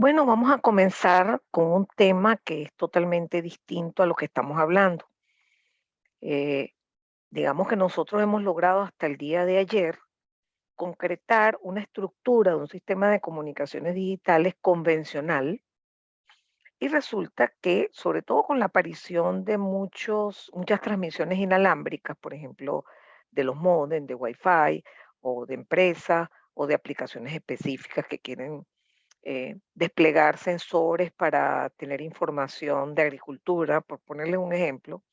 Bueno, vamos a comenzar con un tema que es totalmente distinto a lo que estamos hablando. Eh, digamos que nosotros hemos logrado hasta el día de ayer concretar una estructura de un sistema de comunicaciones digitales convencional y resulta que, sobre todo con la aparición de muchas transmisiones inalámbricas, por ejemplo, de los módems, de Wi-Fi o de empresas o de aplicaciones específicas que quieren desplegar sensores para tener información de agricultura, por ponerles un ejemplo,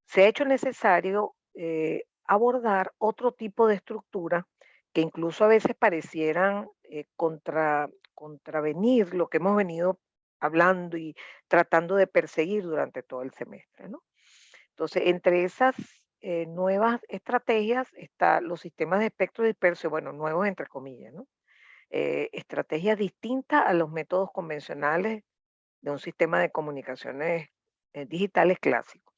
se ha hecho necesario abordar otro tipo de estructura que incluso a veces parecieran contravenir lo que hemos venido hablando y tratando de perseguir durante todo el semestre, ¿no? Entonces, entre esas nuevas estrategias están los sistemas de espectro disperso, bueno, nuevos entre comillas, ¿no? Estrategias distintas a los métodos convencionales de un sistema de comunicaciones digitales clásicos.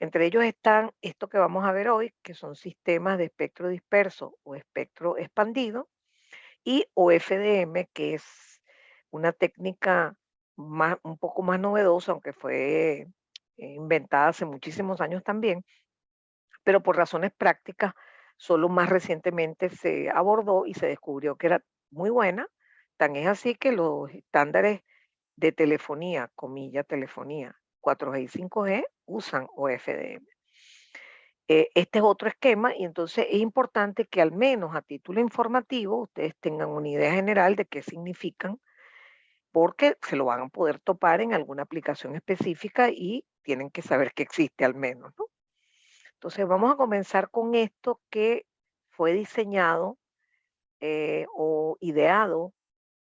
Entre ellos están esto que vamos a ver hoy, que son sistemas de espectro disperso o espectro expandido, y OFDM, que es una técnica un poco más novedosa, aunque fue inventada hace muchísimos años también, pero por razones prácticas, solo más recientemente se abordó y se descubrió que era muy buena. Tan es así que los estándares de telefonía, comilla, telefonía 4G y 5G usan OFDM. Este es otro esquema y entonces es importante que al menos a título informativo ustedes tengan una idea general de qué significan, porque se lo van a poder topar en alguna aplicación específica y tienen que saber que existe al menos, ¿no? Entonces vamos a comenzar con esto que fue diseñado o ideado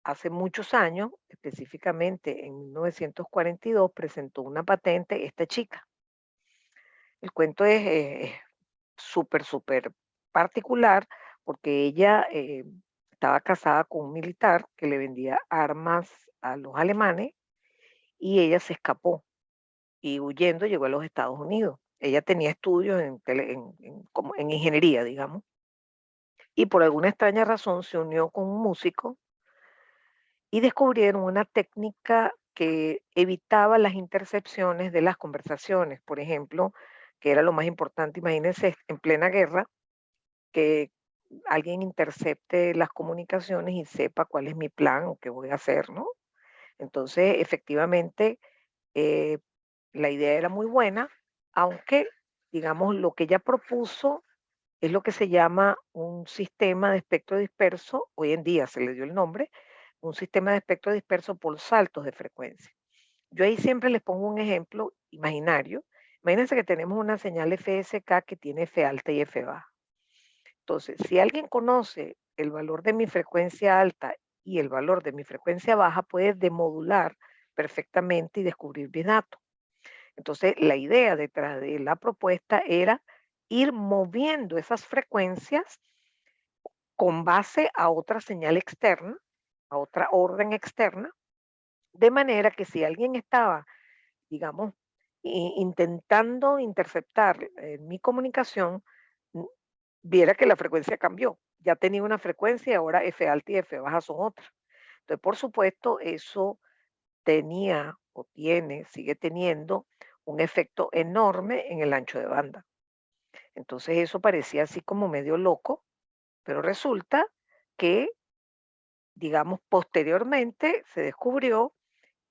hace muchos años, específicamente en 1942, presentó una patente esta chica. El cuento es súper, súper particular porque ella estaba casada con un militar que le vendía armas a los alemanes y ella se escapó y huyendo llegó a los Estados Unidos. Ella tenía estudios en ingeniería, digamos, y por alguna extraña razón se unió con un músico y descubrieron una técnica que evitaba las intercepciones de las conversaciones, por ejemplo, que era lo más importante, imagínense en plena guerra, que alguien intercepte las comunicaciones y sepa cuál es mi plan o qué voy a hacer, ¿no? Entonces, efectivamente, eh, la idea era muy buena, aunque, digamos, lo que ella propuso es lo que se llama un sistema de espectro disperso, hoy en día se le dio el nombre, un sistema de espectro disperso por saltos de frecuencia. Yo ahí siempre les pongo un ejemplo imaginario. Imagínense que tenemos una señal FSK que tiene F alta y F baja. Entonces, si alguien conoce el valor de mi frecuencia alta y el valor de mi frecuencia baja, puede demodular perfectamente y descubrir mis datos. Entonces, la idea detrás de la propuesta era ir moviendo esas frecuencias con base a otra señal externa, a otra orden externa, de manera que si alguien estaba, digamos, intentando interceptar mi comunicación, n- viera que la frecuencia cambió. Ya tenía una frecuencia y ahora F alta y F baja son otras. Entonces, por supuesto, eso tenía o tiene, sigue teniendo un efecto enorme en el ancho de banda. Entonces, eso parecía así como medio loco, pero resulta que, digamos, posteriormente se descubrió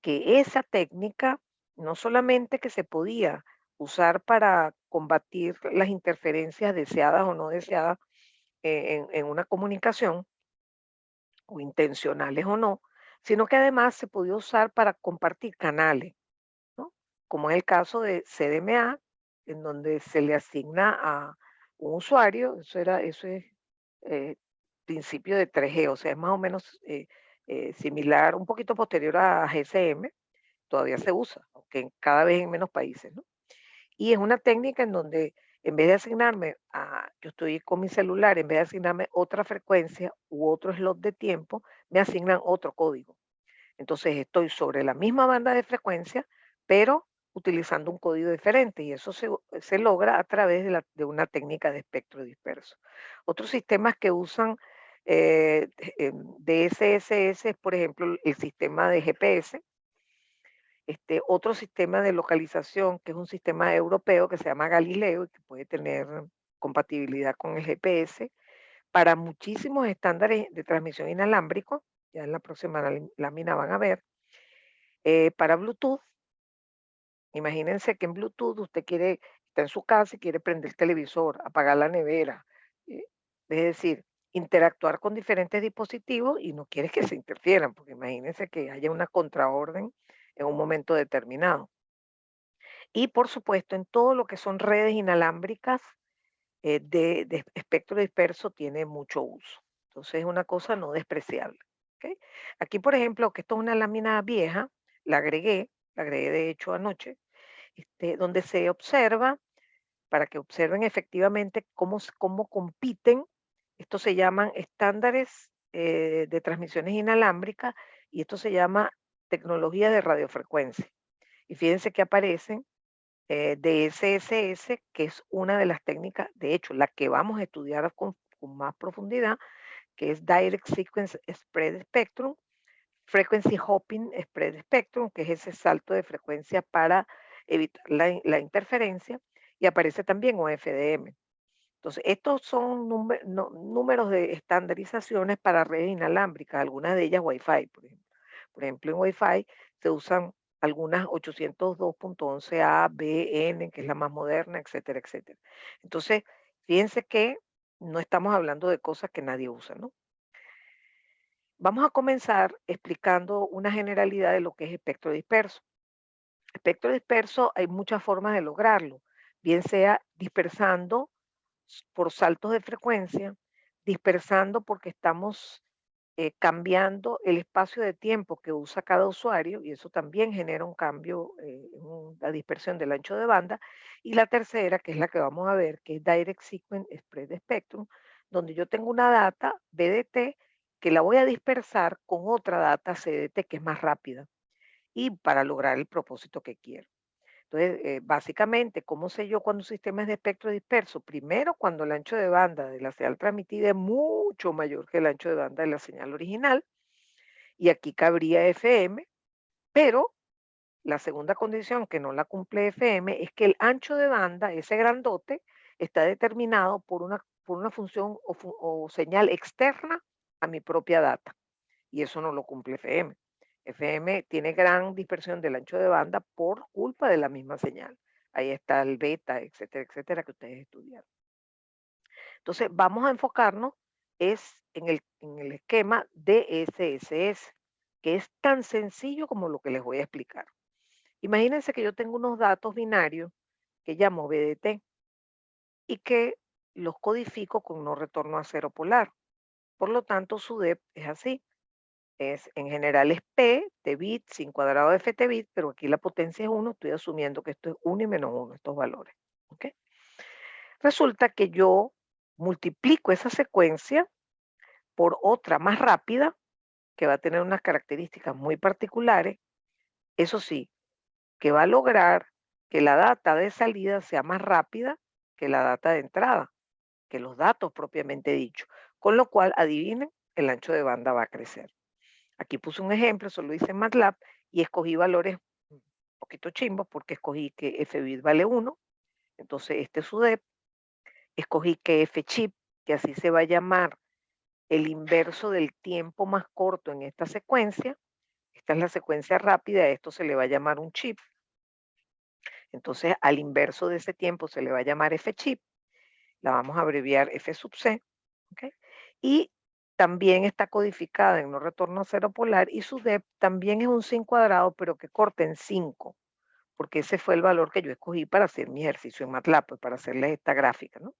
que esa técnica no solamente que se podía usar para combatir las interferencias deseadas o no deseadas en una comunicación, o intencionales o no, sino que además se podía usar para compartir canales, ¿no? Como es el caso de CDMA, en donde se le asigna a un usuario, eso es eh, principio de 3G, o sea, es más o menos similar, un poquito posterior a GSM, todavía se usa, aunque cada vez en menos países, ¿no? Y es una técnica en donde en vez de asignarme yo estoy con mi celular, en vez de asignarme otra frecuencia u otro slot de tiempo, me asignan otro código. Entonces estoy sobre la misma banda de frecuencia, pero utilizando un código diferente y eso se logra a través de una técnica de espectro disperso. Otros sistemas que usan DSSS es, por ejemplo, el sistema de GPS. Otro sistema de localización, que es un sistema europeo que se llama Galileo y que puede tener compatibilidad con el GPS para muchísimos estándares de transmisión inalámbrico, ya en la próxima lámina van a ver, para Bluetooth. Imagínense que en Bluetooth usted está en su casa y quiere prender el televisor, apagar la nevera, eh, es decir, interactuar con diferentes dispositivos y no quiere que se interfieran, porque imagínense que haya una contraorden en un momento determinado. Y por supuesto, en todo lo que son redes inalámbricas de espectro disperso tiene mucho uso. Entonces es una cosa no despreciable. ¿Ok? Aquí, por ejemplo, que esto es una lámina vieja, la agregué de hecho anoche, donde se observa, para que observen efectivamente cómo compiten, estos se llaman estándares de transmisiones inalámbricas y esto se llama tecnología de radiofrecuencia. Y fíjense que aparecen de SSS, que es una de las técnicas, de hecho, la que vamos a estudiar con más profundidad, que es Direct Sequence Spread Spectrum, Frequency Hopping Spread Spectrum, que es ese salto de frecuencia para evitar la interferencia, y aparece también OFDM. Entonces, estos son números de estandarizaciones para redes inalámbricas, algunas de ellas Wi-Fi, por ejemplo. Por ejemplo, en Wi-Fi se usan algunas 802.11a, B, N, que es la más moderna, etcétera, etcétera. Entonces, fíjense que no estamos hablando de cosas que nadie usa, ¿no? Vamos a comenzar explicando una generalidad de lo que es espectro disperso. Espectro disperso hay muchas formas de lograrlo, bien sea dispersando por saltos de frecuencia, dispersando porque estamos cambiando el espacio de tiempo que usa cada usuario y eso también genera un cambio en la dispersión del ancho de banda. Y la tercera, que es la que vamos a ver, que es Direct Sequence Spread Spectrum, donde yo tengo una data BDT que la voy a dispersar con otra data CDT que es más rápida y para lograr el propósito que quiero. Entonces, básicamente, ¿cómo sé yo cuando un sistema es de espectro disperso? Primero, cuando el ancho de banda de la señal transmitida es mucho mayor que el ancho de banda de la señal original, y aquí cabría FM, pero la segunda condición que no la cumple FM es que el ancho de banda, ese grandote, está determinado por una función o señal externa a mi propia data, y eso no lo cumple FM. FM tiene gran dispersión del ancho de banda por culpa de la misma señal. Ahí está el beta, etcétera, etcétera, que ustedes estudiaron. Entonces, vamos a enfocarnos en el esquema de SSS, que es tan sencillo como lo que les voy a explicar. Imagínense que yo tengo unos datos binarios que llamo BDT y que los codifico con no retorno a cero polar. Por lo tanto, su DEP es así. En general es P de bit sin cuadrado de ft bit, pero aquí la potencia es 1, estoy asumiendo que esto es 1 y menos 1, estos valores. ¿Ok? Resulta que yo multiplico esa secuencia por otra más rápida, que va a tener unas características muy particulares, eso sí, que va a lograr que la data de salida sea más rápida que la data de entrada, que los datos propiamente dicho. Con lo cual, adivinen, el ancho de banda va a crecer. Aquí puse un ejemplo, eso lo hice en MATLAB y escogí valores un poquito chimbos porque escogí que fbit vale 1, entonces este es su DEP, escogí que fchip, que así se va a llamar el inverso del tiempo más corto en esta secuencia, esta es la secuencia rápida, a esto se le va a llamar un chip, entonces al inverso de ese tiempo se le va a llamar fchip, la vamos a abreviar f sub c, ¿ok? Y también está codificada en no retorno a cero polar y su dep también es un sin cuadrado, pero que corta en 5, porque ese fue el valor que yo escogí para hacer mi ejercicio en MATLAB, pues para hacerles esta gráfica, ¿no?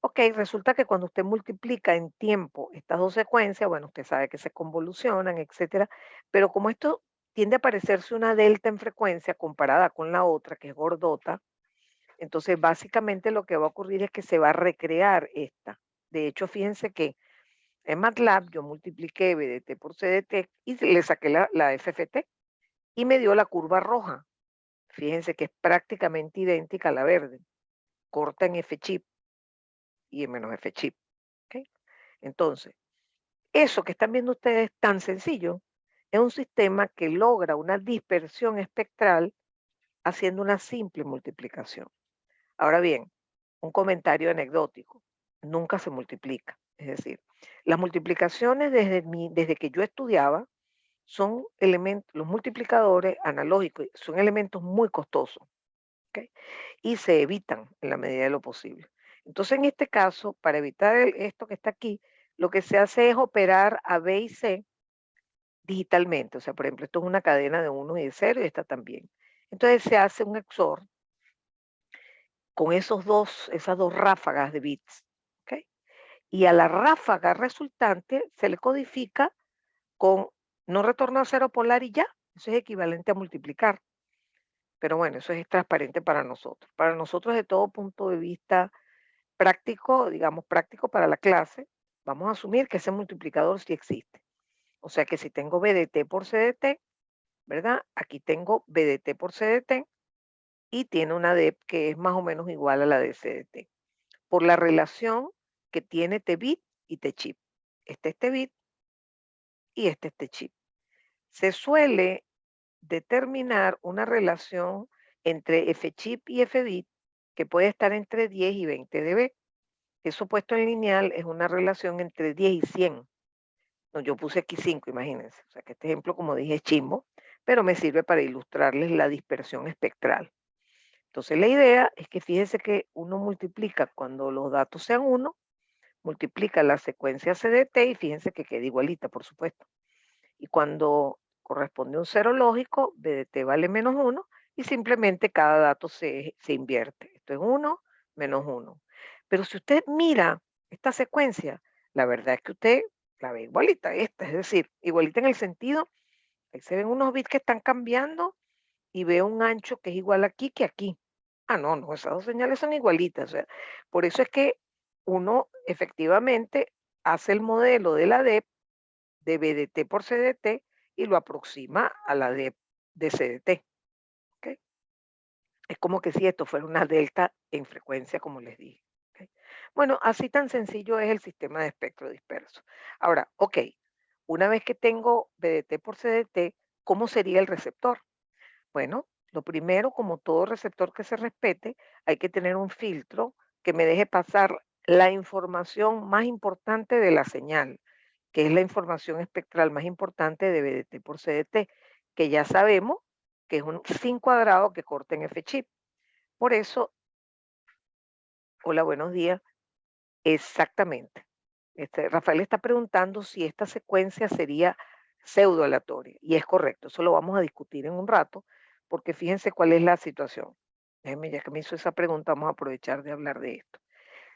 Ok, resulta que cuando usted multiplica en tiempo estas dos secuencias, bueno, usted sabe que se convolucionan, etcétera, pero como esto tiende a parecerse una delta en frecuencia comparada con la otra, que es gordota, entonces básicamente lo que va a ocurrir es que se va a recrear esta. De hecho, fíjense que en MATLAB yo multipliqué BDT por CDT y le saqué la FFT y me dio la curva roja. Fíjense que es prácticamente idéntica a la verde, corta en F chip y en menos F chip. ¿Ok? Entonces, Eso que están viendo ustedes tan sencillo es un sistema que logra una dispersión espectral haciendo una simple multiplicación. Ahora bien, un comentario anecdótico, nunca se multiplica. Es decir, las multiplicaciones desde que yo estudiaba son elementos, los multiplicadores analógicos son elementos muy costosos, ¿ok? Y se evitan en la medida de lo posible. Entonces, en este caso, para evitar esto que está aquí, lo que se hace es operar a B y C digitalmente. O sea, por ejemplo, esto es una cadena de 1 y de 0 y esta también. Entonces se hace un XOR con esas dos ráfagas de bits, ¿ok? Y a la ráfaga resultante se le codifica con no retorno a cero polar y ya. Eso es equivalente a multiplicar. Pero bueno, eso es transparente para nosotros. Para nosotros, de todo punto de vista práctico, digamos práctico para la clase, vamos a asumir que ese multiplicador sí existe. O sea que si tengo BDT por CDT, ¿verdad? Aquí tengo BDT por CDT y tiene una DEP que es más o menos igual a la de CDT, por la relación que tiene T-bit y T-chip. Este es T-bit y este es T-chip. Se suele determinar una relación entre F-chip y F-bit que puede estar entre 10 y 20 dB. Eso puesto en lineal es una relación entre 10 y 100. No, yo puse aquí 5, imagínense. O sea que este ejemplo, como dije, es chimbo, pero me sirve para ilustrarles la dispersión espectral. Entonces la idea es que fíjense que uno multiplica cuando los datos sean 1, multiplica la secuencia CDT y fíjense que queda igualita, por supuesto. Y cuando corresponde un cero lógico, BDT vale menos 1 y simplemente cada dato se invierte. Esto es 1 menos 1. Pero si usted mira esta secuencia, la verdad es que usted la ve igualita a esta, es decir, igualita en el sentido, ahí se ven unos bits que están cambiando y veo un ancho que es igual aquí que aquí. Ah, no, no, esas dos señales son igualitas. O sea, por eso es que uno efectivamente hace el modelo de la DEP de BDT por CDT y lo aproxima a la DEP de CDT. ¿Ok? Es como que si esto fuera una delta en frecuencia, como les dije. ¿Ok? Bueno, así tan sencillo es el sistema de espectro disperso. Ahora, ok, una vez que tengo BDT por CDT, ¿cómo sería el receptor? Bueno, lo primero, como todo receptor que se respete, hay que tener un filtro que me deje pasar la información más importante de la señal, que es la información espectral más importante de BDT por CDT, que ya sabemos que es un sin cuadrado que corta en F-chip. Por eso, hola, buenos días, exactamente. Rafael está preguntando si esta secuencia sería pseudo aleatoria, y es correcto, eso lo vamos a discutir en un rato, porque fíjense cuál es la situación. Déjenme, ya que me hizo esa pregunta, vamos a aprovechar de hablar de esto.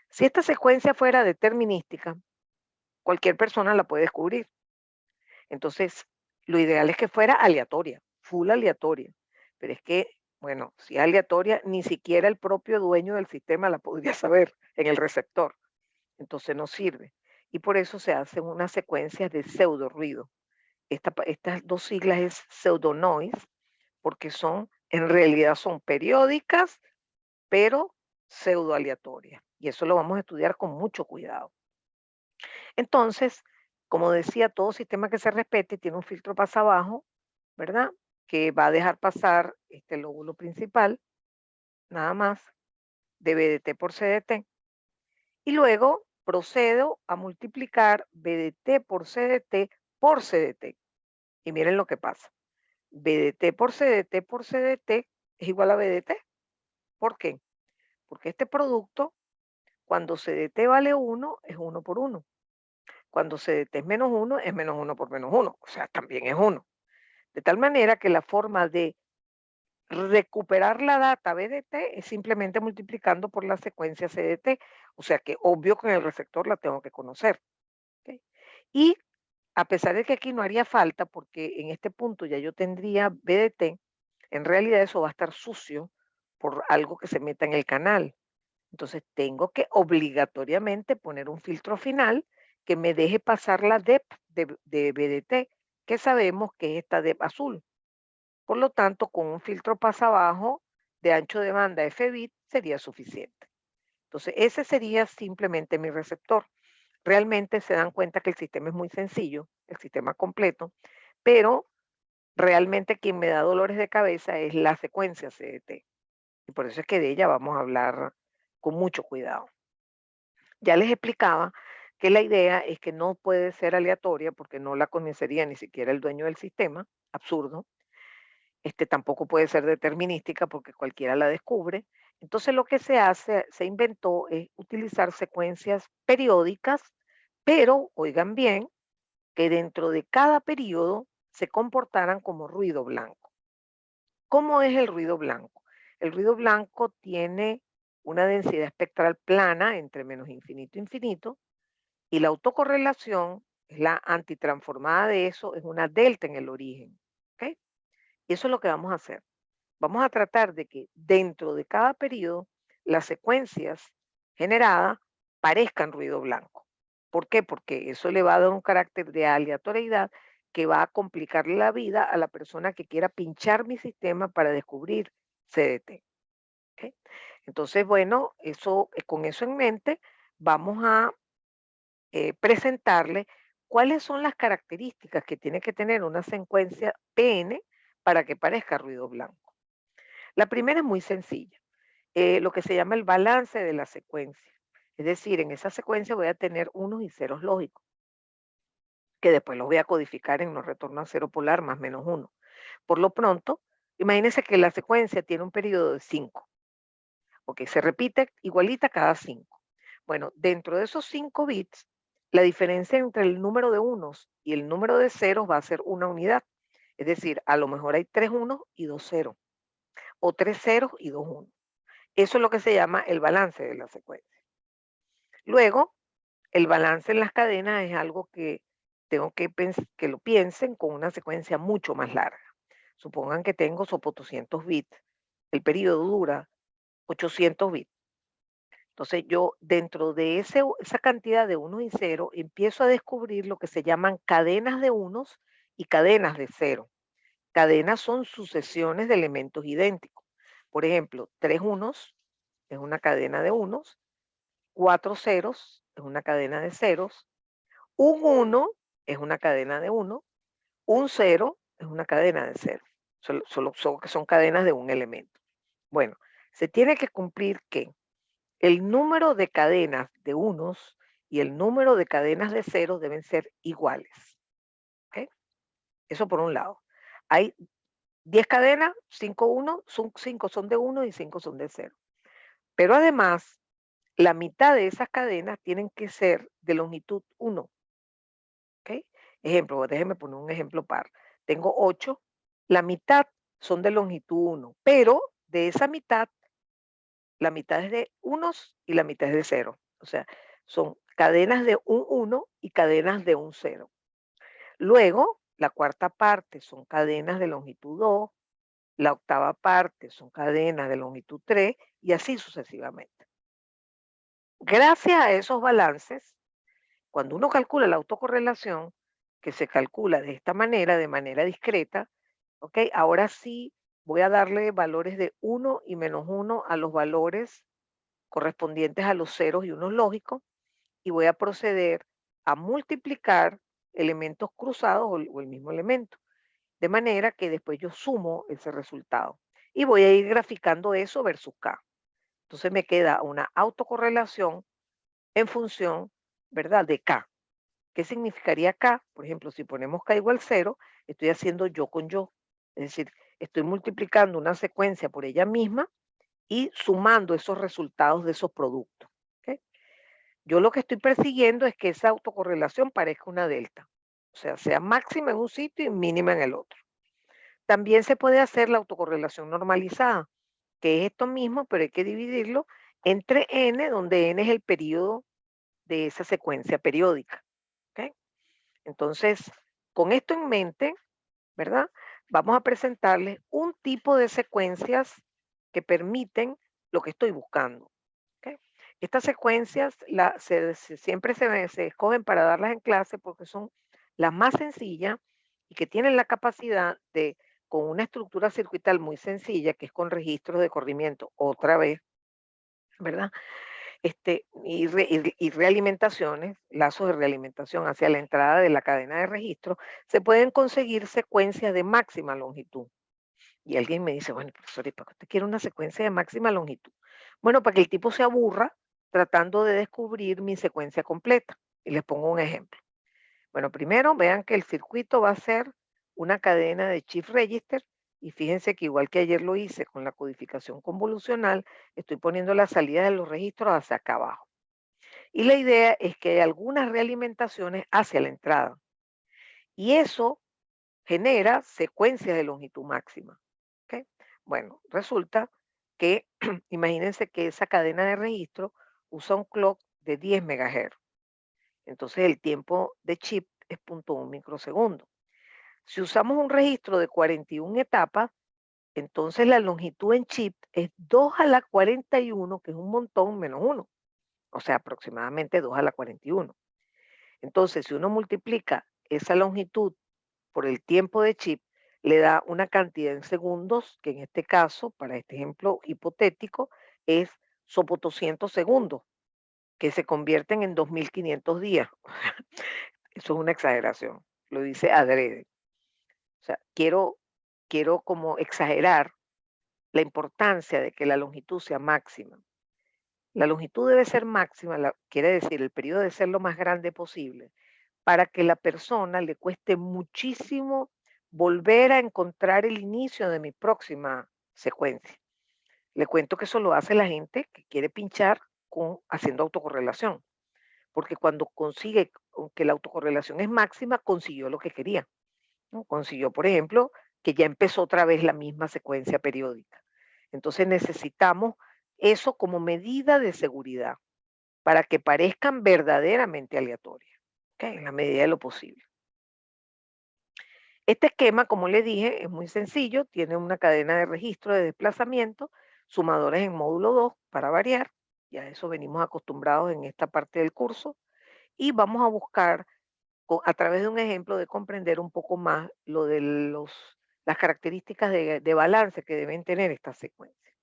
Si esta secuencia fuera determinística, cualquier persona la puede descubrir. Entonces, lo ideal es que fuera aleatoria, full aleatoria. Pero es que, bueno, si es aleatoria, ni siquiera el propio dueño del sistema la podría saber en el receptor. Entonces no sirve. Y por eso se hacen unas secuencias de pseudo ruido. Estas dos siglas es pseudo noise, porque en realidad son periódicas, pero pseudo aleatorias. Y eso lo vamos a estudiar con mucho cuidado. Entonces, como decía, todo sistema que se respete tiene un filtro pasa abajo, ¿verdad? Que va a dejar pasar este lóbulo principal, nada más, de BDT por CDT. Y luego procedo a multiplicar BDT por CDT por CDT. Y miren lo que pasa. BDT por CDT por CDT es igual a BDT. ¿Por qué? Porque este producto, cuando CDT vale 1, es 1 por 1. Cuando CDT es menos 1, es menos 1 por menos 1. O sea, también es 1. De tal manera que la forma de recuperar la data BDT es simplemente multiplicando por la secuencia CDT. O sea que obvio que en el receptor la tengo que conocer. ¿Ok? Y a pesar de que aquí no haría falta, porque en este punto ya yo tendría BDT, en realidad eso va a estar sucio por algo que se meta en el canal. Entonces tengo que obligatoriamente poner un filtro final que me deje pasar la DEP de BDT, que sabemos que es esta DEP azul. Por lo tanto, con un filtro pasa abajo de ancho de banda F-bit sería suficiente. Entonces, ese sería simplemente mi receptor. realmente se dan cuenta que el sistema es muy sencillo, el sistema completo, pero realmente quien me da dolores de cabeza es la secuencia CDT. Y por eso es que de ella vamos a hablar con mucho cuidado. Ya les explicaba que la idea es que no puede ser aleatoria porque no la conocería ni siquiera el dueño del sistema, absurdo. Tampoco puede ser determinística porque cualquiera la descubre. Entonces lo que se hace, se inventó es utilizar secuencias periódicas, pero oigan bien, que dentro de cada periodo se comportaran como ruido blanco. ¿Cómo es el ruido blanco? El ruido blanco tiene una densidad espectral plana entre menos infinito e infinito y la autocorrelación es la antitransformada de eso, es una delta en el origen. ¿Ok? Y eso es lo que vamos a hacer. Vamos a tratar de que dentro de cada periodo las secuencias generadas parezcan ruido blanco. ¿Por qué? Porque eso le va a dar un carácter de aleatoriedad que va a complicarle la vida a la persona que quiera pinchar mi sistema para descubrir CDT. ¿Ok? Entonces, bueno, con eso en mente, vamos a presentarle cuáles son las características que tiene que tener una secuencia PN para que parezca ruido blanco. La primera es muy sencilla, lo que se llama el balance de la secuencia. Es decir, en esa secuencia voy a tener unos y ceros lógicos, que después los voy a codificar en no retorno a cero polar más menos uno. Por lo pronto, imagínense que la secuencia tiene un periodo de 5, ok, se repite igualita cada 5. Bueno, dentro de esos 5 bits, la diferencia entre el número de unos y el número de ceros va a ser una unidad. Es decir, a lo mejor hay 3 unos y 2 ceros, o 3 ceros y 2 unos. Eso es lo que se llama el balance de la secuencia. Luego, el balance en las cadenas es algo que tengo que lo piensen con una secuencia mucho más larga. Supongan que tengo sopo 200 bits. El periodo dura 800 bits. Entonces yo dentro de esa cantidad de unos y ceros empiezo a descubrir lo que se llaman cadenas de unos y cadenas de cero. Cadenas son sucesiones de elementos idénticos. Por ejemplo, 3 unos es una cadena de unos, 4 ceros es una cadena de ceros, un uno es una cadena de uno, un cero es una cadena de cero. Solo que son cadenas de un elemento. Bueno, se tiene que cumplir que el número de cadenas de unos y el número de cadenas de ceros deben ser iguales. ¿Ok? Eso por un lado. Hay 10 cadenas, 5 uno, 5 son de 1 y 5 son de 0. Pero además, la mitad de esas cadenas tienen que ser de longitud 1. ¿Ok? Ejemplo, déjenme poner un ejemplo par. Tengo 8, la mitad son de longitud 1, pero de esa mitad, la mitad es de unos y la mitad es de 0. O sea, son cadenas de un 1 y cadenas de un 0. Luego, la cuarta parte son cadenas de longitud 2, la octava parte son cadenas de longitud 3 y así sucesivamente. Gracias a esos balances, cuando uno calcula la autocorrelación, que se calcula de manera discreta, ¿ok? Ahora sí voy a darle valores de 1 y menos 1 a los valores correspondientes a los ceros y unos lógicos y voy a proceder a multiplicar elementos cruzados o el mismo elemento, de manera que después yo sumo ese resultado y voy a ir graficando eso versus K. Entonces me queda una autocorrelación en función, ¿verdad?, de K. ¿Qué significaría K? Por ejemplo, si ponemos K igual 0, estoy haciendo yo con yo. Es decir, estoy multiplicando una secuencia por ella misma y sumando esos resultados de esos productos. ¿Ok? Yo lo que estoy persiguiendo es que esa autocorrelación parezca una delta. O sea máxima en un sitio y mínima en el otro. También se puede hacer la autocorrelación normalizada, que es esto mismo, pero hay que dividirlo entre n, donde n es el periodo de esa secuencia periódica. ¿Ok? Entonces, con esto en mente, ¿verdad? Vamos a presentarles un tipo de secuencias que permiten lo que estoy buscando. ¿Ok? Estas secuencias siempre se escogen para darlas en clase porque son las más sencillas y que tienen la capacidad de, con una estructura circuital muy sencilla, que es con registros de corrimiento, otra vez, ¿verdad? y realimentaciones, lazos de realimentación hacia la entrada de la cadena de registro, se pueden conseguir secuencias de máxima longitud. Y alguien me dice, bueno, profesor, ¿y para qué usted quiere una secuencia de máxima longitud? Bueno, para que el tipo se aburra tratando de descubrir mi secuencia completa. Y les pongo un ejemplo. Bueno, primero vean que el circuito va a ser una cadena de shift register y fíjense que igual que ayer lo hice con la codificación convolucional, estoy poniendo la salida de los registros hacia acá abajo. Y la idea es que hay algunas realimentaciones hacia la entrada. Y eso genera secuencias de longitud máxima. ¿Ok? Bueno, resulta que imagínense que esa cadena de registro usa un clock de 10 MHz. Entonces el tiempo de chip es 0.1 microsegundo. Si usamos un registro de 41 etapas, entonces la longitud en chip es 2 a la 41, que es un montón menos 1, o sea, aproximadamente 2 a la 41. Entonces, si uno multiplica esa longitud por el tiempo de chip, le da una cantidad en segundos, que en este caso, para este ejemplo hipotético, es 200 segundos, que se convierten en 2.500 días. Eso es una exageración, lo dice adrede. O sea, quiero como exagerar la importancia de que la longitud sea máxima. La longitud debe ser máxima, quiere decir, el periodo debe ser lo más grande posible, para que la persona le cueste muchísimo volver a encontrar el inicio de mi próxima secuencia. Le cuento que eso lo hace la gente que quiere pinchar haciendo autocorrelación, porque cuando consigue que la autocorrelación es máxima, consiguió lo que quería, ¿no? Consiguió, por ejemplo, que ya empezó otra vez la misma secuencia periódica. Entonces necesitamos eso como medida de seguridad para que parezcan verdaderamente aleatorias, ¿ok? En la medida de lo posible. Este esquema, como le dije, es muy sencillo, tiene una cadena de registro de desplazamiento, sumadores en módulo 2 para variar, ya a eso venimos acostumbrados en esta parte del curso, y vamos a buscar a través de un ejemplo de comprender un poco más lo de las características de balance que deben tener estas secuencias.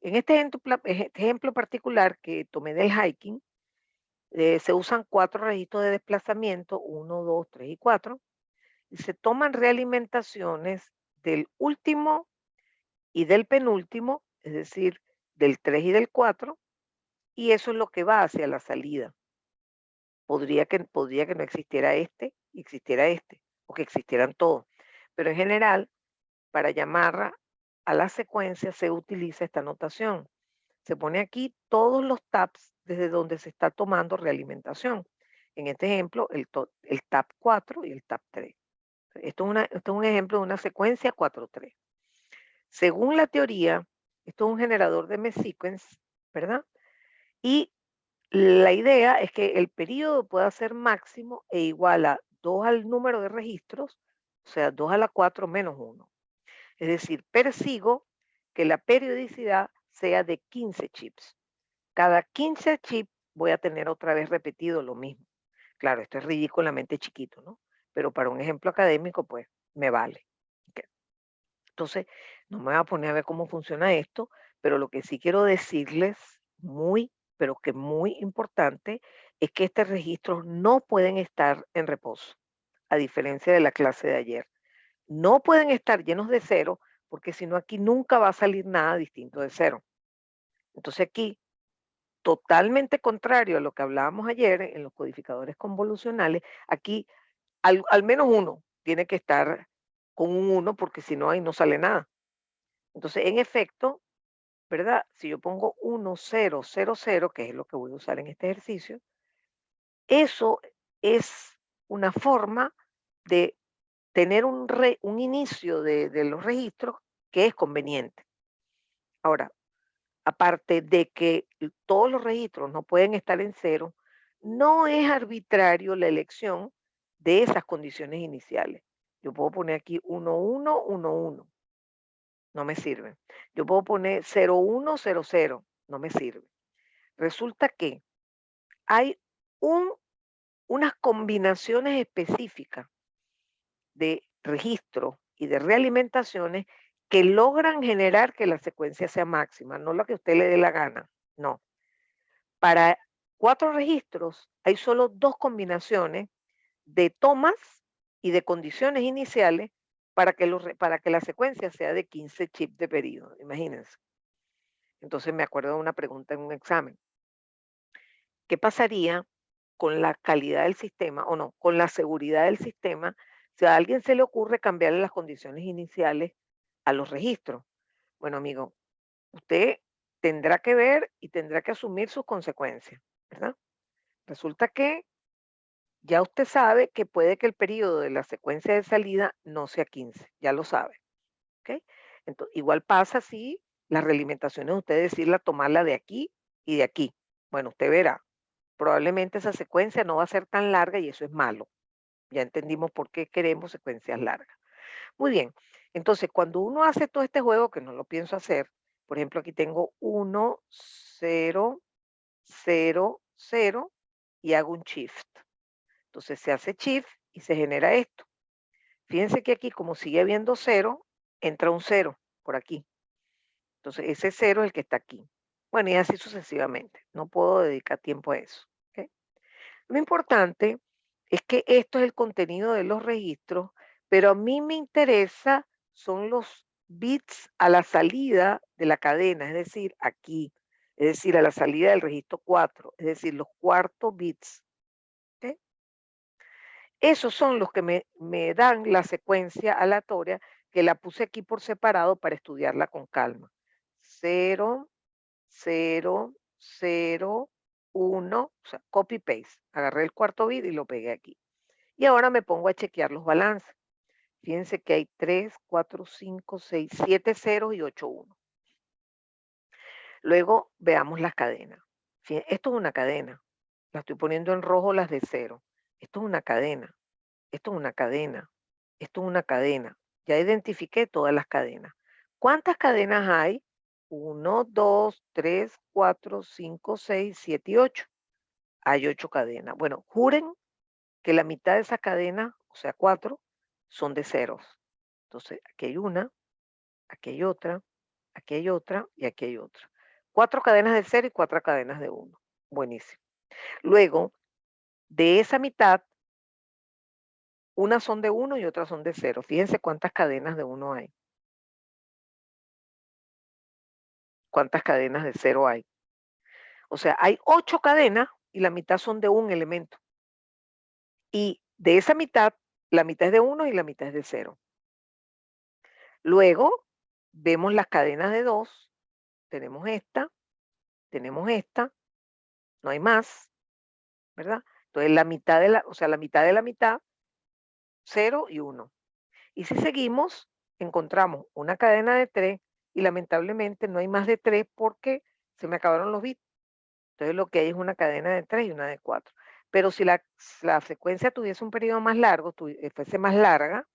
En este ejemplo particular que tomé del hiking, se usan 4 registros de desplazamiento, 1, 2, 3 y 4, y se toman realimentaciones del último y del penúltimo, es decir, del 3 y del 4, y eso es lo que va hacia la salida. Podría que no existiera este y existiera este, o que existieran todos. Pero en general, para llamar a la secuencia se utiliza esta notación. Se pone aquí todos los taps desde donde se está tomando realimentación. En este ejemplo, el tap 4 y el tap 3. Esto es un ejemplo de una secuencia 4-3. Según la teoría, esto es un generador de M-sequence, ¿verdad? Y la idea es que el periodo pueda ser máximo e igual a 2 al número de registros, o sea, 2 a la 4 menos 1. Es decir, persigo que la periodicidad sea de 15 chips. Cada 15 chips voy a tener otra vez repetido lo mismo. Claro, esto es ridículamente chiquito, ¿no? Pero para un ejemplo académico, pues, me vale. Ok. Entonces, no me voy a poner a ver cómo funciona esto, pero lo que sí quiero decirles, muy, pero que muy importante, es que estos registros no pueden estar en reposo, a diferencia de la clase de ayer. No pueden estar llenos de cero, porque si no aquí nunca va a salir nada distinto de cero. Entonces aquí, totalmente contrario a lo que hablábamos ayer en los codificadores convolucionales, aquí al menos uno tiene que estar con un 1 porque si no ahí no sale nada. Entonces, en efecto, ¿verdad? Si yo pongo 1, 0, 0, 0, que es lo que voy a usar en este ejercicio, eso es una forma de tener un inicio de los registros que es conveniente. Ahora, aparte de que todos los registros no pueden estar en cero, no es arbitrario la elección de esas condiciones iniciales. Yo puedo poner aquí 1, 1, 1, 1, no me sirve. Yo puedo poner 0, 1, 0, 0, no me sirve. Resulta que hay unas combinaciones específicas de registros y de realimentaciones que logran generar que la secuencia sea máxima, no la que usted le dé la gana, no. Para 4 registros hay solo 2 combinaciones de tomas y de condiciones iniciales para que la secuencia sea de 15 chips de periodo, imagínense. Entonces me acuerdo de una pregunta en un examen. ¿Qué pasaría con la calidad del sistema, o no, con la seguridad del sistema, si a alguien se le ocurre cambiarle las condiciones iniciales a los registros? Bueno, amigo, usted tendrá que ver y tendrá que asumir sus consecuencias, ¿verdad? Resulta que ya usted sabe que puede que el periodo de la secuencia de salida no sea 15, ya lo sabe, ¿ok? Entonces, igual pasa si las realimentaciones usted decirla tomarla de aquí y de aquí. Bueno, usted verá, probablemente esa secuencia no va a ser tan larga y eso es malo. Ya entendimos por qué queremos secuencias largas. Muy bien, entonces cuando uno hace todo este juego, que no lo pienso hacer, por ejemplo, aquí tengo 1, 0, 0, 0 y hago un shift. Entonces se hace shift y se genera esto. Fíjense que aquí, como sigue habiendo 0, entra un 0 por aquí. Entonces ese 0 es el que está aquí. Bueno, y así sucesivamente. No puedo dedicar tiempo a eso. ¿Ok? Lo importante es que esto es el contenido de los registros, pero a mí me interesa son los bits a la salida de la cadena, es decir, aquí, es decir, a la salida del registro 4, es decir, los cuartos bits. ¿Ok? Esos son los que me dan la secuencia aleatoria que la puse aquí por separado para estudiarla con calma. 0, 0, 0, 1, o sea, copy paste. Agarré el cuarto bit y lo pegué aquí. Y ahora me pongo a chequear los balances. Fíjense que hay 3, 4, 5, 6, 7 ceros y 8 uno. Luego veamos las cadenas. Esto es una cadena. La estoy poniendo en rojo las de 0. Esto es una cadena. Esto es una cadena. Esto es una cadena. Ya identifiqué todas las cadenas. ¿Cuántas cadenas hay? 1, 2, 3, 4, 5, 6, 7 y 8. Hay 8 cadenas. Bueno, juren que la mitad de esa cadena, o sea, 4, son de ceros. Entonces, aquí hay una, aquí hay otra, aquí hay otra y aquí hay otra. 4 cadenas de 0 y 4 cadenas de 1. Buenísimo. Luego, de esa mitad, unas son de 1 y otras son de 0. Fíjense cuántas cadenas de 1 hay. ¿Cuántas cadenas de 0 hay? O sea, hay 8 cadenas y la mitad son de un elemento. Y de esa mitad, la mitad es de 1 y la mitad es de 0. Luego, vemos las cadenas de 2. Tenemos esta, no hay más, ¿verdad? Entonces, la mitad de la, o sea, la mitad de la mitad, 0 y 1. Y si seguimos, encontramos una cadena de 3 y lamentablemente no hay más de 3 porque se me acabaron los bits. Entonces lo que hay es una cadena de 3 y una de 4. Pero si la secuencia tuviese un periodo más largo, fuese más larga,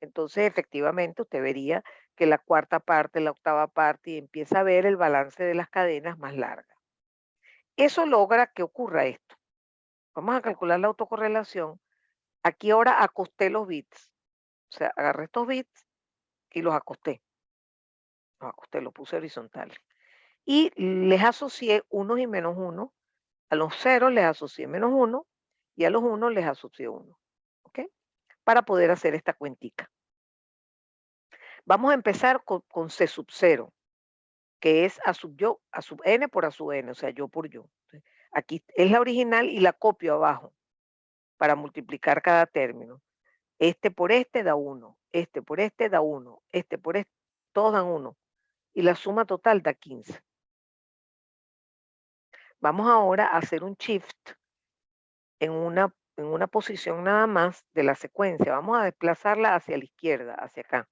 entonces efectivamente usted vería que la cuarta parte, la octava parte, y empieza a ver el balance de las cadenas más largas. Eso logra que ocurra esto. Vamos a calcular la autocorrelación. Aquí ahora acosté los bits. O sea, agarré estos bits y los acosté. Los puse horizontales. Y les asocié unos y menos uno. A los ceros les asocié menos 1 y a los 1 les asocié 1. ¿Ok? Para poder hacer esta cuentica. Vamos a empezar con C sub 0, que es A sub yo, A sub n por A sub n, o sea, yo por yo. Aquí es la original y la copio abajo para multiplicar cada término. Este por este da 1, este por este da 1, este por este, todos dan 1. Y la suma total da 15. Vamos ahora a hacer un shift en una posición nada más de la secuencia. Vamos a desplazarla hacia la izquierda, hacia acá.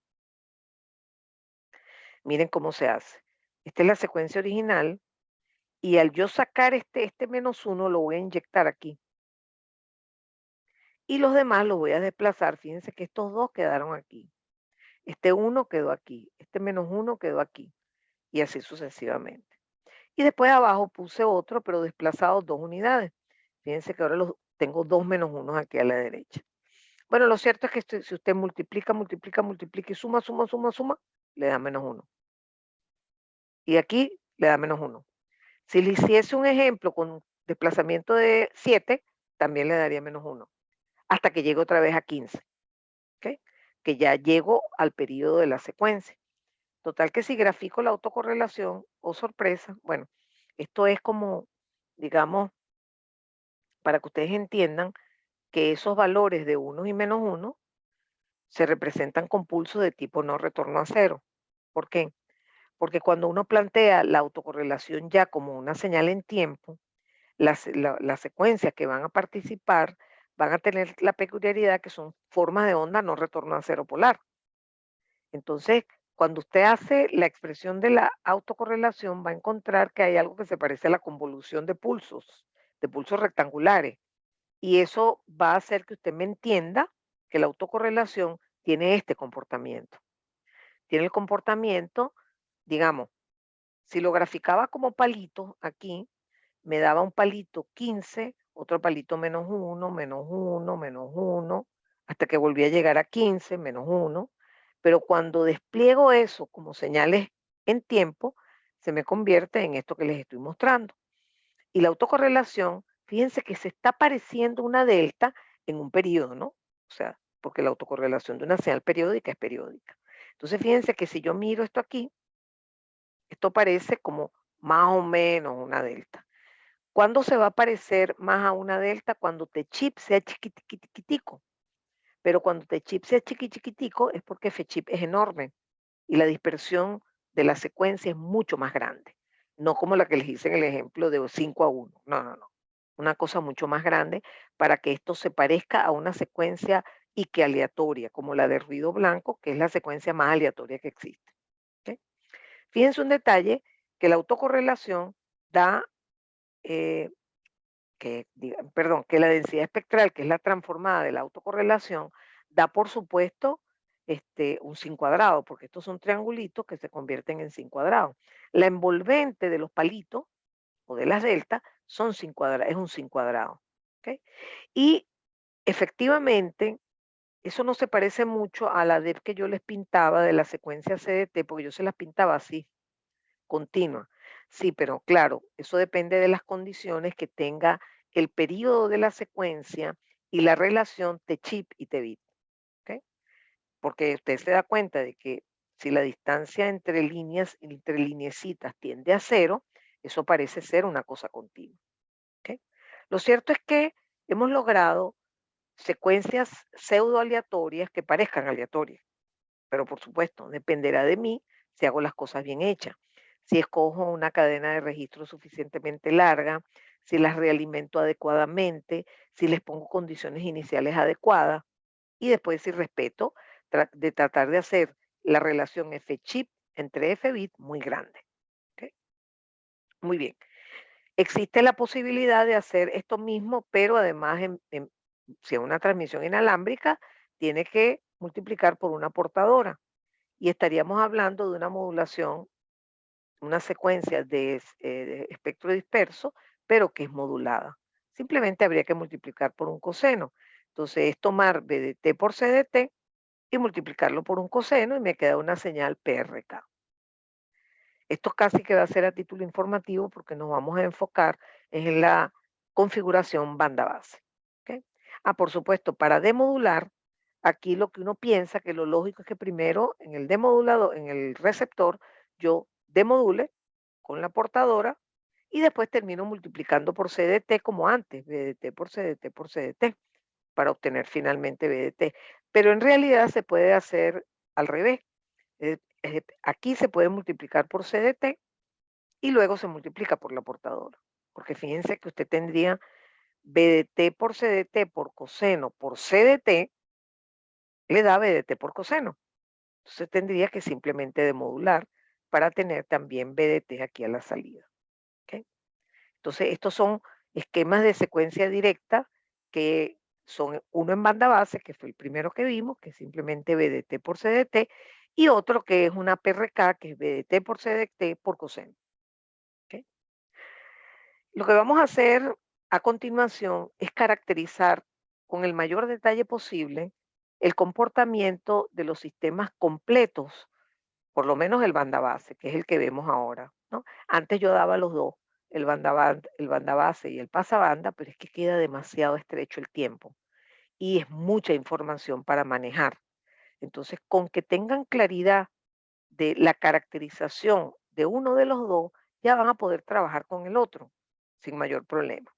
Miren cómo se hace. Esta es la secuencia original y al yo sacar este menos 1 lo voy a inyectar aquí. Y los demás los voy a desplazar. Fíjense que estos dos quedaron aquí. Este 1 quedó aquí. Este menos 1 quedó aquí. Y así sucesivamente. Y después abajo puse otro, pero desplazado 2 unidades. Fíjense que ahora tengo 2 menos 1 aquí a la derecha. Bueno, lo cierto es que si usted multiplica, multiplica, multiplica y suma, suma, suma, suma, le da menos 1. Y aquí le da menos 1. Si le hiciese un ejemplo con desplazamiento de 7, también le daría -1, hasta que llegue otra vez a 15, ¿ok? Que ya llego al periodo de la secuencia. Total que si grafico la autocorrelación, oh sorpresa, bueno, esto es como, digamos, para que ustedes entiendan que esos valores de unos y -1 se representan con pulsos de tipo no retorno a cero. ¿Por qué? Porque cuando uno plantea la autocorrelación ya como una señal en tiempo, las secuencias que van a participar van a tener la peculiaridad que son formas de onda no retorno a cero polar. Entonces, cuando usted hace la expresión de la autocorrelación, va a encontrar que hay algo que se parece a la convolución de pulsos rectangulares. Y eso va a hacer que usted me entienda que la autocorrelación tiene este comportamiento. Tiene el comportamiento, digamos, si lo graficaba como palitos aquí, me daba un palito 15, otro palito -1, -1, -1, hasta que volví a llegar a 15, -1. Pero cuando despliego eso como señales en tiempo, se me convierte en esto que les estoy mostrando. Y la autocorrelación, fíjense que se está pareciendo una delta en un periodo, ¿no? O sea, porque la autocorrelación de una señal periódica es periódica. Entonces, fíjense que si yo miro esto aquí, esto parece como más o menos una delta. ¿Cuándo se va a parecer más a una delta? Cuando tu chip sea chiquitico. Pero cuando tu chip sea chiquitico es porque ese chip es enorme y la dispersión de la secuencia es mucho más grande. No como la que les hice en el ejemplo de 5 a 1. No, no, no. Una cosa mucho más grande para que esto se parezca a una secuencia y que aleatoria, como la de ruido blanco, que es la secuencia más aleatoria que existe. ¿Ok? Fíjense un detalle, que la autocorrelación da eh, que la densidad espectral, que es la transformada de la autocorrelación, da por supuesto un sin cuadrado, porque estos son triangulitos que se convierten en sin cuadrado. La envolvente de los palitos o de las deltas son sin cuadrado, es un sin cuadrado. ¿Ok? Y efectivamente, eso no se parece mucho a la DEF que yo les pintaba de la secuencia CDT, porque yo se las pintaba así, continua. Sí, pero claro, eso depende de las condiciones que tenga el periodo de la secuencia y la relación T-chip y T-bit, ¿ok? Porque usted se da cuenta de que si la distancia entre líneas, entre lineecitas tiende a cero, eso parece ser una cosa continua, ¿ok? Lo cierto es que hemos logrado secuencias pseudo aleatorias que parezcan aleatorias. Pero por supuesto, dependerá de mí si hago las cosas bien hechas, si escojo una cadena de registro suficientemente larga, si las realimento adecuadamente, si les pongo condiciones iniciales adecuadas y después si respeto de tratar de hacer la relación F-chip entre F-bit muy grande. ¿Ok? Muy bien. Existe la posibilidad de hacer esto mismo, pero además, si es una transmisión inalámbrica, tiene que multiplicar por una portadora y estaríamos hablando de una modulación, una secuencia de espectro disperso, pero que es modulada. Simplemente habría que multiplicar por un coseno. Entonces es tomar BDT por CDT y multiplicarlo por un coseno y me queda una señal PRK. Esto casi que va a ser a título informativo porque nos vamos a enfocar en la configuración banda base. ¿Ok? Por supuesto, para demodular, aquí lo que uno piensa que lo lógico es que primero en el demodulador, en el receptor, yo demodule con la portadora y después termino multiplicando por CDT como antes, BDT por CDT por CDT, para obtener finalmente BDT. Pero en realidad se puede hacer al revés. Aquí se puede multiplicar por CDT y luego se multiplica por la portadora. Porque fíjense que usted tendría BDT por CDT por coseno por CDT, le da BDT por coseno. Entonces tendría que simplemente demodular para tener también BDT aquí a la salida. ¿Ok? Entonces estos son esquemas de secuencia directa que son uno en banda base, que fue el primero que vimos, que es simplemente BDT por CDT, y otro que es una PRK, que es BDT por CDT por coseno. ¿Ok? Lo que vamos a hacer a continuación es caracterizar con el mayor detalle posible el comportamiento de los sistemas completos, por lo menos el banda base, que es el que vemos ahora, ¿no? Antes yo daba los dos, el banda base y el pasabanda, pero es que queda demasiado estrecho el tiempo y es mucha información para manejar. Entonces, con que tengan claridad de la caracterización de uno de los dos, ya van a poder trabajar con el otro sin mayor problema.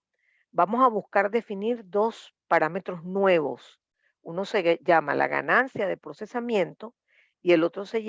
Vamos a buscar definir dos parámetros nuevos. Uno llama la ganancia de procesamiento y el otro se llama